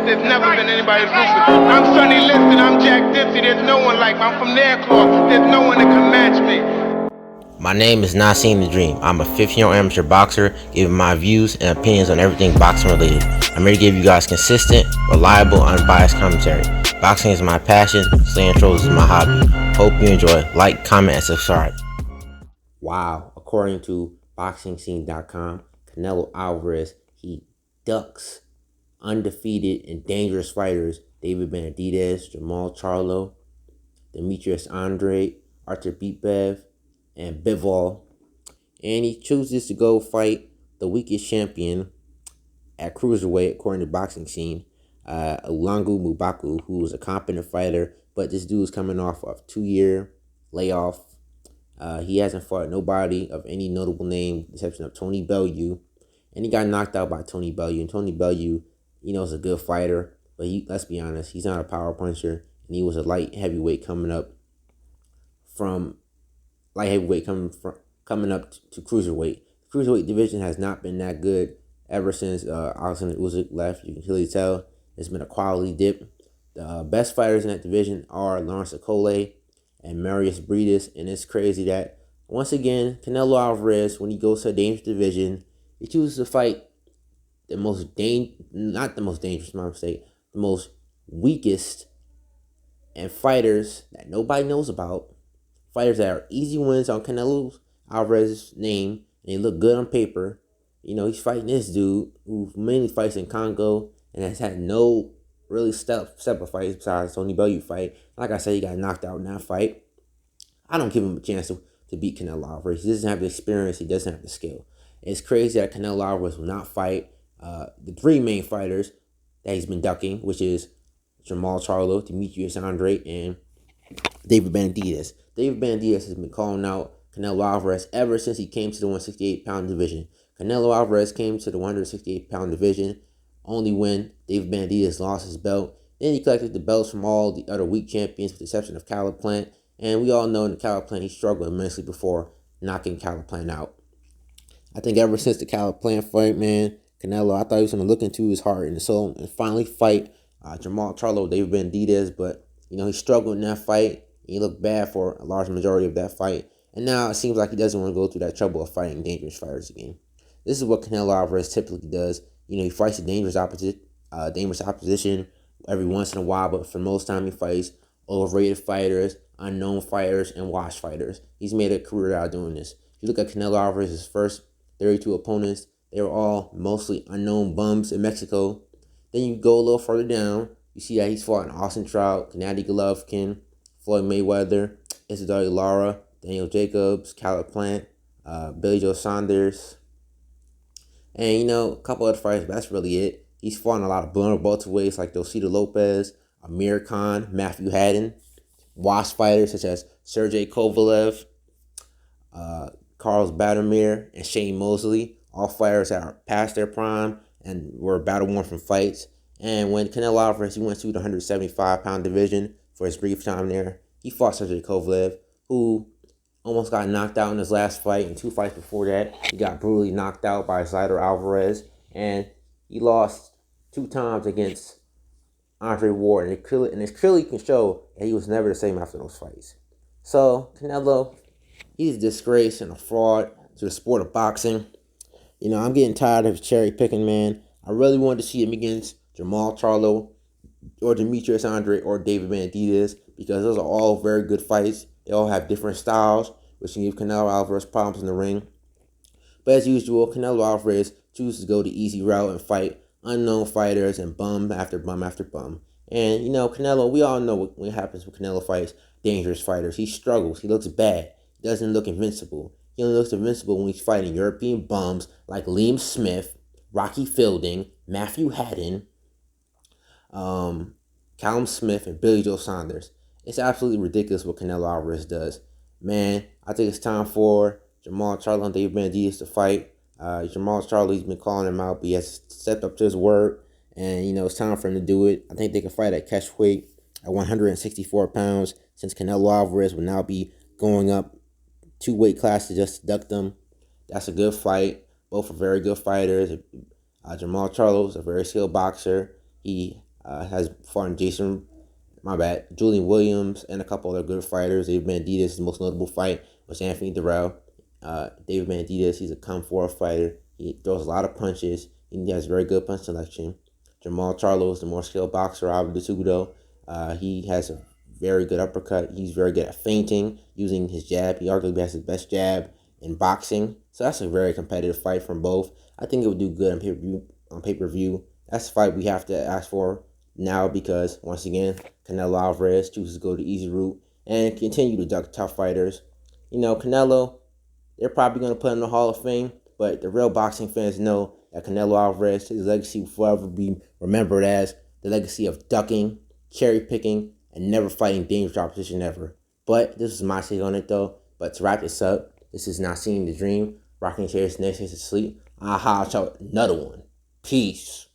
There's never been anybody ruthless. I'm Sonny Liston, I'm Jack Dempsey. There's no one like me. I'm from their claw. There's no one that can match me. My name is Not Seeing the Dream. I'm a 15-year amateur boxer, giving my views and opinions on everything boxing related. I'm here to give you guys consistent, reliable, unbiased commentary. Boxing is my passion, slaying trolls is my hobby. Hope you enjoy. Like, comment, and subscribe. Wow, according to BoxingScene.com, Canelo Alvarez, he ducks undefeated and dangerous fighters Benavidez, Jermall Charlo, Demetrius Andre, Artur Beterbiev, and Bivol, and he chooses to go fight the weakest champion at cruiserweight, according to Boxing Scene, Ilungu Makabu, who is a competent fighter, but this dude is coming off of a 2-year layoff. He hasn't fought nobody of any notable name, with the exception of Tony Bellew, and he got knocked out by Tony Bellew. And Tony Bellew, is a good fighter, but let's be honest, he's not a power puncher, and he was a light heavyweight coming up to cruiserweight. The cruiserweight division has not been that good ever since Alexander Usyk left. You can clearly tell it's been a quality dip. The best fighters in that division are Lawrence Okole and Marius Briedis, and it's crazy that once again Canelo Alvarez, when he goes to a dangerous division, he chooses to fight the most weakest and fighters that nobody knows about. Fighters that are easy wins on Canelo Alvarez's name, and they look good on paper. He's fighting this dude who mainly fights in Congo and has had no really separate fights besides Tony Bellew fight. Like I said, he got knocked out in that fight. I don't give him a chance to beat Canelo Alvarez. He doesn't have the experience. He doesn't have the skill. It's crazy that Canelo Alvarez will not fight the three main fighters that he's been ducking, which is Jermall Charlo, Demetrius Andre, and Benavidez. Benavidez has been calling out Canelo Alvarez ever since he came to the 168-pound division. Canelo Alvarez came to the 168-pound division only when Benavidez lost his belt. Then he collected the belts from all the other weak champions with the exception of Caliplant. And we all know in the Caliplant he struggled immensely before knocking Caliplant out. I think ever since the Caliplant fight, man, Canelo, I thought he was going to look into his heart and soul and finally fight Jermall Charlo, Benavidez, but he struggled in that fight. He looked bad for a large majority of that fight. And now it seems like he doesn't want to go through that trouble of fighting dangerous fighters again. This is what Canelo Alvarez typically does. He fights a dangerous opposition every once in a while, but for most time he fights overrated fighters, unknown fighters, and washed fighters. He's made a career out of doing this. If you look at Canelo Alvarez's first 32 opponents, they were all mostly unknown bums in Mexico. Then you go a little further down, you see that he's fought Austin Trout, Gennady Golovkin, Floyd Mayweather, Isidore Lara, Daniel Jacobs, Caliplant, Billy Joe Saunders, and a couple other fighters, but that's really it. He's fought a lot of welterweights like Dosita Lopez, Amir Khan, Matthew Haddon, washed fighters such as Sergey Kovalev, Carlos Badomir, and Shane Mosley, all fighters that are past their prime and were battle-worn from fights. And when Canelo Alvarez, he went to the 175-pound division for his brief time there, he fought Sergey Kovalev, who almost got knocked out in his last fight. And 2 fights before that, he got brutally knocked out by Zyder Alvarez. And he lost 2 times against Andre Ward. And it clearly can show that he was never the same after those fights. So, Canelo, he's a disgrace and a fraud to the sport of boxing. I'm getting tired of cherry picking, man. I really wanted to see him against Jermall Charlo or Demetrius Andre or Benavidez because those are all very good fights. They all have different styles, which can give Canelo Alvarez problems in the ring. But as usual, Canelo Alvarez chooses to go the easy route and fight unknown fighters and bum after bum after bum. And, Canelo, we all know what happens when Canelo fights dangerous fighters. He struggles. He looks bad. He doesn't look invincible. He only looks invincible when he's fighting European bums like Liam Smith, Rocky Fielding, Matthew Haddon, Callum Smith, and Billy Joe Saunders. It's absolutely ridiculous what Canelo Alvarez does. Man, I think it's time for Jermall Charlo and Benavidez to fight. Jermall Charlo, he's been calling him out, but he has stepped up to his word. And, it's time for him to do it. I think they can fight at catch weight at 164 pounds since Canelo Alvarez will now be going up 2 weight classes just to duck them. That's a good fight. Both are very good fighters. Jermall Charlo is a very skilled boxer. He has fought Julian Williams, and a couple other good fighters. David Benavidez, the most notable fight was Anthony Durrell. David Benavidez, he's a come-forward fighter. He throws a lot of punches. He has very good punch selection. Jermall Charlo is the more skilled boxer out of the two, though. He has a very good uppercut. He's very good at feinting, using his jab. He arguably has the best jab in boxing. So that's a very competitive fight from both. I think it would do good on pay-per-view. That's the fight we have to ask for now because, once again, Canelo Alvarez chooses to go the easy route and continue to duck tough fighters. Canelo, they're probably going to put him in the Hall of Fame, but the real boxing fans know that Canelo Alvarez, his legacy will forever be remembered as the legacy of ducking, cherry picking, and never fighting dangerous opposition ever. But this is my take on it, though. But to wrap this up, this is Not Seeing the Dream. Rocking chairs next to sleep. I'll holler at y'all another one. Peace.